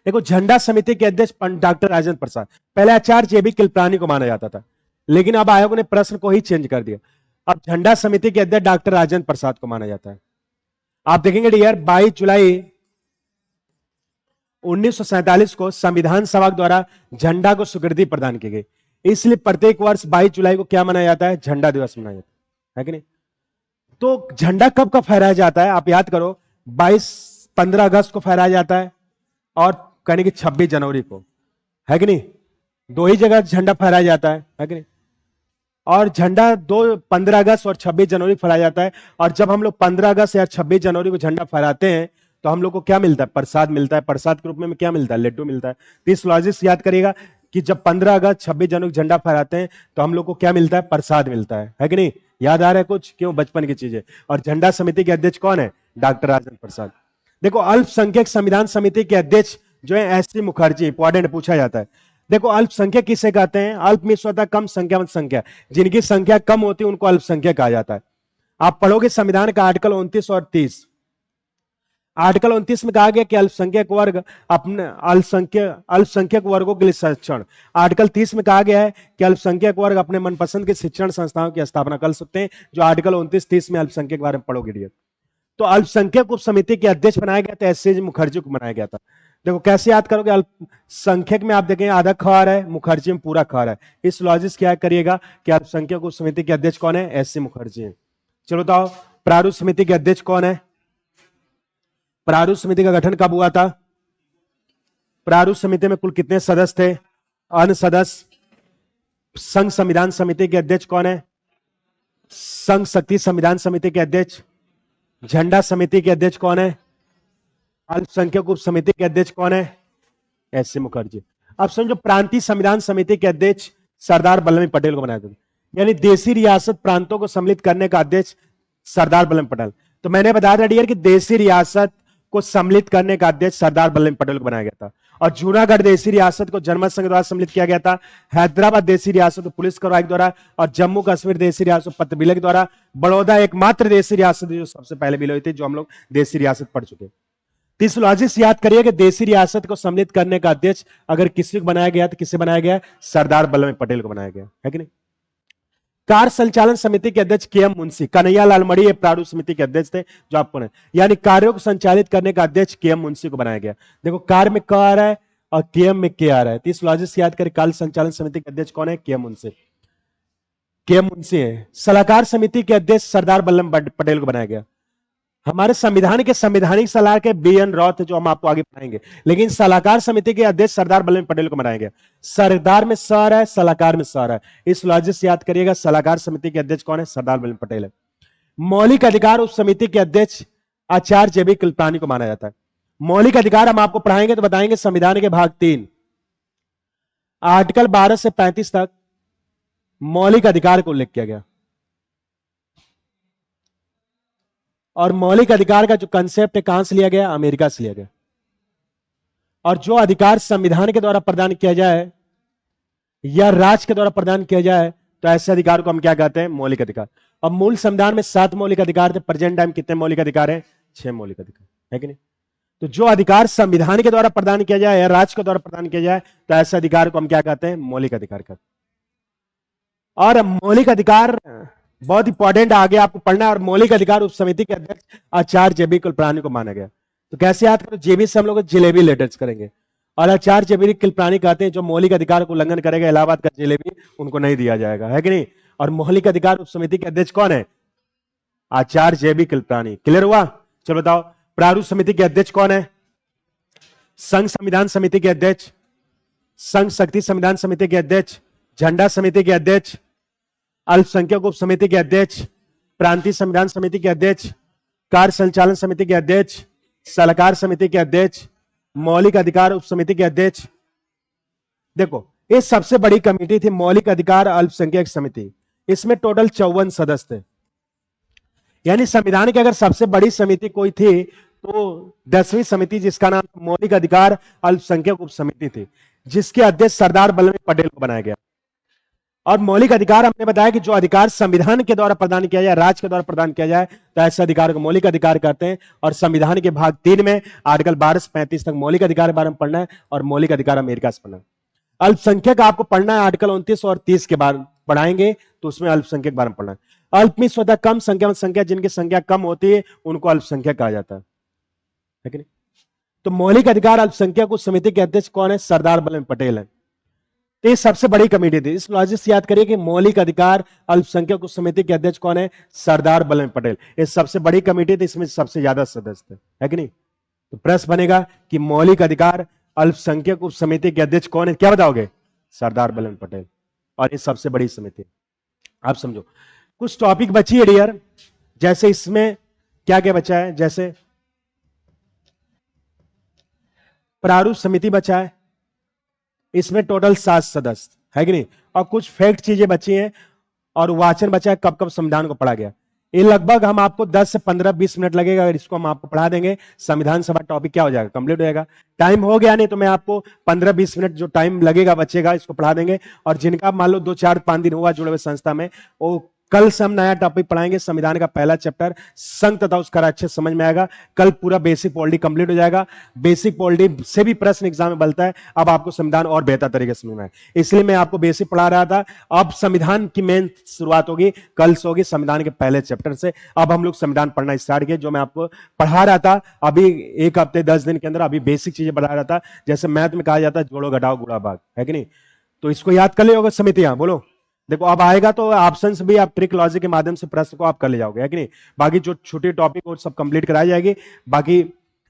देखो झंडा समिति के अध्यक्ष डॉक्टर राजेंद्र प्रसाद पहले आचार्य जेबी कृपलानी को माना जाता था लेकिन अब आयोग ने प्रश्न को ही चेंज कर दिया अब झंडा समिति के अध्यक्ष डॉक्टर राजेंद्र प्रसाद को माना जाता है आप देखेंगे डियर 22 जुलाई 1947 को संविधान सभा द्वारा झंडा को स्वीकृति प्रदान की गई, इसलिए प्रत्येक वर्ष 22 जुलाई को क्या मनाया जाता है? झंडा दिवस मनाया जाता है कि नहीं? तो झंडा कब कब फहराया जाता है? आप याद करो, 15 अगस्त को फहराया जाता है और कहने की 26 जनवरी को, है कि नहीं? दो ही जगह झंडा फहराया जाता है कि नहीं? और झंडा 15 अगस्त और 26 जनवरी फहराया जाता है। और जब हम लोग 15 अगस्त या 26 जनवरी को झंडा फहराते हैं तो हम लोग को क्या मिलता है? प्रसाद मिलता है। प्रसाद के रूप में क्या मिलता है? लड्डू मिलता है। तो इस लॉजिक से याद करिएगा कि जब 15 अगस्त 26 जनवरी झंडा फहराते हैं तो हम लोग को क्या मिलता है? प्रसाद मिलता है कि नहीं? याद आ रहा है कुछ? क्यों? बचपन की चीजें। और झंडा समिति के अध्यक्ष कौन है? डॉक्टर राजेंद्र प्रसाद। देखो, अल्पसंख्यक संविधान समिति के अध्यक्ष जो है एस.सी. मुखर्जी, इंपॉर्टेंट पूछा जाता है। देखो, अल्पसंख्यक किसे कहते हैं? अल्प में स्वतः कम संख्या, संख्या जिनकी संख्या कम होती है उनको अल्पसंख्यक कहा जाता है। आप पढ़ोगे संविधान का आर्टिकल 29 और 30। आर्टिकल 29 में कहा गया कि अल्पसंख्यक वर्ग अपने अल्पसंख्यक वर्गों के लिए शिक्षण। आर्टिकल 30 में कहा गया है कि अल्पसंख्यक वर्ग अपने मनपसंद के शिक्षण संस्थाओं की स्थापना कर सकते हैं, जो आर्टिकल 29-30 में अल्पसंख्यक के बारे में पढ़ोगे डियर। तो अल्पसंख्यक उप समिति के अध्यक्ष बनाया गया था एस.सी. मुखर्जी को बनाया गया था। देखो कैसे याद करोगे? अल्पसंख्यक में आप देखेंगे आधा ख आ रहा है, मुखर्जी में पूरा ख आ रहा है। इस लॉजिक क्या करिएगा कि अल्पसंख्यक उप समिति के अध्यक्ष कौन है? एस.सी. मुखर्जी है। चलो बताओ, प्रारूप समिति के अध्यक्ष कौन है? प्रारूप समिति का गठन कब हुआ था? प्रारूप समिति में कुल कितने सदस्य थे? अन्य सदस्य। संघ संविधान समिति के अध्यक्ष कौन है? संघ शक्ति संविधान समिति के अध्यक्ष। झंडा समिति के अध्यक्ष कौन है? अल्पसंख्यक उप समिति के अध्यक्ष कौन है? एस.सी. मुखर्जी। अब समझो, प्रांतीय संविधान समिति के अध्यक्ष सरदार वल्लभ भाई पटेल को बनाया था, यानी देशी रियासत प्रांतों को सम्मिलित करने का अध्यक्ष सरदार वल्लभ भाई पटेल। तो मैंने बताया था डियर कि देशी रियासत को सम्मिलित करने का अध्यक्ष सरदार वल्लभ भाई पटेल को बनाया गया था। और जूनागढ़ देशी रियासत को जनमत संघ द्वारा सम्मिलित किया गया था। हैदराबाद देशी रियासत को पुलिस कार्रवाई द्वारा, और जम्मू कश्मीर देशी रियासत पत्र विलय द्वारा। बड़ौदा एकमात्र देशी रियासत जो सबसे पहले विलय हुई थी, जो हम लोग देशी रियासत पढ़ चुके। तो इस लॉजिक से याद करिए कि देशी रियासत को सम्मिलित करने का अध्यक्ष अगर किसी को बनाया गया तो किसे बनाया गया? सरदार वल्लभ भाई पटेल को बनाया गया, है कि नहीं? कार्य संचालन समिति के अध्यक्ष के.एम. मुंशी, कन्हैया लाल मड़ी ये प्रारूप समिति के अध्यक्ष थे जो आपको, यानी कार्यों को संचालित करने का अध्यक्ष के.एम. मुंशी को बनाया गया। देखो, कार्य में क आ रहा है और के.एम. में के आ रहा है। तो इस लॉजिक से याद करें कार्य संचालन समिति के अध्यक्ष कौन है? के.एम. मुंशी। के.एम. मुंशी है। सलाहकार समिति के अध्यक्ष सरदार वल्लभ भाई पटेल को बनाया गया। हमारे संविधान के संवैधानिक सलाहकार के बी.एन. राउत जो हम आपको आगे पढ़ाएंगे, लेकिन सलाहकार समिति के अध्यक्ष सरदार वल्लभ भाई पटेल को बनाया गया। सरदार में स आ रहा है, सलाहकार में स आ रहा है। इस लॉजिक से याद करिएगा सलाहकार समिति के अध्यक्ष कौन है? सरदार वल्लभ भाई पटेल है। मौलिक अधिकार उप समिति के अध्यक्ष आचार्य जे.बी. कृपलानी को माना जाता है। मौलिक अधिकार हम आपको पढ़ाएंगे तो बताएंगे संविधान के भाग 3 आर्टिकल 12 से 35 तक मौलिक अधिकार को उल्लेख किया गया। और मौलिक अधिकार का जो कंसेप्ट है कहां से लिया गया? अमेरिका से लिया गया। और जो अधिकार संविधान के द्वारा प्रदान किया जाए या राज्य के द्वारा प्रदान किया जाए तो ऐसे अधिकार को हम क्या कहते हैं? मौलिक अधिकार। अब मूल संविधान में 7 मौलिक अधिकार थे, प्रेजेंट टाइम कितने मौलिक अधिकार हैं? 6 मौलिक अधिकार, है कि नहीं? तो जो अधिकार संविधान के द्वारा प्रदान किया जाए या राज्य के द्वारा प्रदान किया जाए तो ऐसे अधिकार को हम क्या कहते हैं? मौलिक अधिकार कहते हैं। और मौलिक अधिकार बहुत इंपॉर्टेंट आगे आपको पढ़ना है। और मौलिक अधिकार उप समिति के अध्यक्ष आचार्य जे.बी. कृपलानी को माना गया। तो कैसे याद करो? जेबी से हम लोग जिलेबी लेटर्स करेंगे। और आचार्य जे.बी. कृपलानी कहते हैं जो मौलिक अधिकार को उल्लंघन करेगा इलाहाबाद का जिलेबी उनको नहीं दिया जाएगा, है कि नहीं? और मौलिक अधिकार उप समिति के अध्यक्ष कौन है? आचार्य जे.बी. कृपलानी। क्लियर हुआ? चलो बताओ, प्रारूप समिति के अध्यक्ष कौन है? संघ संविधान समिति के अध्यक्ष, संघ शक्ति संविधान समिति के अध्यक्ष, झंडा समिति के अध्यक्ष, अल्पसंख्यक उप समिति के अध्यक्ष, प्रांतीय संविधान समिति के अध्यक्ष, कार्य संचालन समिति के अध्यक्ष, सलाहकार समिति के अध्यक्ष, मौलिक अधिकार उप समिति के अध्यक्ष। देखो, ये सबसे बड़ी कमेटी थी मौलिक अधिकार अल्पसंख्यक समिति। इसमें टोटल 54 सदस्य थे। यानी संविधान की अगर सबसे बड़ी समिति कोई थी तो 10वीं समिति जिसका नाम मौलिक अधिकार अल्पसंख्यक उप समिति थी, जिसके अध्यक्ष सरदार वल्लभ भाई पटेल को बनाया गया। और मौलिक अधिकार हमने बताया कि जो अधिकार संविधान के द्वारा प्रदान किया जाए, राज्य के द्वारा प्रदान किया जाए तो ऐसे अधिकार को मौलिक अधिकार कहते हैं। और संविधान के भाग 3 में आर्टिकल 12 से 35 तक मौलिक अधिकार के बारे में पढ़ना है। और मौलिक अधिकार अमेरिका से पढ़ना है। अल्पसंख्यक आपको पढ़ना है, आर्टिकल 29 और 30 के बारे में पढ़ाएंगे तो उसमें अल्पसंख्यक के बारे में पढ़ना है। अल्प में स्वतः कम संख्या में संख्या जिनकी संख्या कम होती है उनको अल्पसंख्यक कहा जाता है कि नहीं? तो मौलिक अधिकार अल्पसंख्यक उच्च समिति के अध्यक्ष कौन है? सरदार वल्लभ पटेल है। तो ये सबसे बड़ी कमेटी थी। इस लॉजिक से याद करिए कि मौलिक अधिकार अल्पसंख्यक उच्च समिति के अध्यक्ष कौन है? सरदार वल्लभ पटेल। ये सबसे बड़ी कमेटी थी, इसमें सबसे ज्यादा सदस्य थे, है कि नहीं? तो प्रश्न बनेगा कि मौलिक अधिकार अल्पसंख्यक उप समिति के अध्यक्ष कौन है? क्या बताओगे? सरदार वल्लभ पटेल। और ये सबसे बड़ी समिति। आप समझो कुछ टॉपिक बची है डियर, जैसे इसमें क्या क्या बचा है, जैसे प्रारूप समिति बचा है, इसमें टोटल 7 सदस्य, है कि नहीं? और कुछ फैक्ट चीजें बची हैं, और वाचन बचा है, कब कब संविधान को पढ़ा गया। ये लगभग हम आपको 10 से 15-20 मिनट लगेगा, अगर इसको हम आपको पढ़ा देंगे संविधान सभा टॉपिक क्या हो जाएगा? कंप्लीट हो जाएगा। टाइम हो गया नहीं तो मैं आपको 15-20 मिनट जो टाइम लगेगा बचेगा इसको पढ़ा देंगे। और जिनका मान लो 2-4-5 दिन हुआ जुड़े हुए संस्था में, वो कल से हम नया टॉपिक पढ़ाएंगे, संविधान का पहला चैप्टर संघ तथा उसका अच्छे समझ में आएगा। कल पूरा बेसिक पॉलिटी कंप्लीट हो जाएगा। बेसिक पॉलिटी से भी प्रश्न एग्जाम में बनता है, अब आपको संविधान और बेहतर तरीके से समझ में आए, इसलिए मैं आपको बेसिक पढ़ा रहा था। अब संविधान की मेन शुरुआत होगी, कल से होगी संविधान के पहले चैप्टर से। अब हम लोग संविधान पढ़ना स्टार्ट किए, जो मैं आपको पढ़ा रहा था अभी 1 हफ्ते 10 दिन के अंदर, अभी बेसिक चीजें पढ़ा रहा था। जैसे मैथ में कहा जाता है जोड़ो घटाओ गुणा भाग, है कि नहीं? तो इसको याद कर ले होगा समितियां, बोलो। देखो अब आएगा तो ऑप्शंस भी आप ट्रिक लॉजिक के माध्यम से प्रश्न को आप कर ले जाओगे, है कि नहीं? बाकी जो छोटे टॉपिक वो सब कंप्लीट कराई जाएगी। बाकी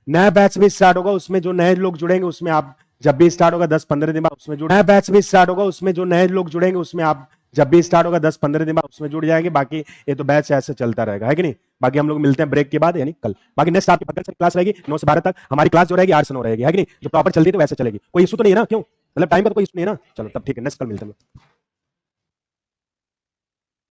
नया बैच भी स्टार्ट होगा, उसमें जो नए लोग जुड़ेंगे उसमें आप जब भी स्टार्ट होगा 10-15 दिन बाद उसमें जुड़, नया बैच भी स्टार्ट होगा, उसमें जो नए लोग जुड़ेंगे उसमें आप जब भी स्टार्ट होगा 10-15 दिन बाद उसमें जुड़ जाएंगे। बाकी ये तो बैच ऐसे चलता रहेगा, है कि नहीं? बाकी हम लोग मिलते हैं ब्रेक के बाद, यानी कल। बाकी नेक्स्ट आपकी पकड़ से क्लास रहेगी 9 से 12 तक। हमारी क्लास जो रहेगी 8 से 9 रहेगी, है कि नहीं? जो प्रॉपर चलती है तो वैसे चलेगी, कोई इशू तो नहीं है ना? क्यों मतलब टाइम का तो कोई इशू नहीं है ना? चलो तब ठीक है, नेक्स्ट कल मिलते हैं।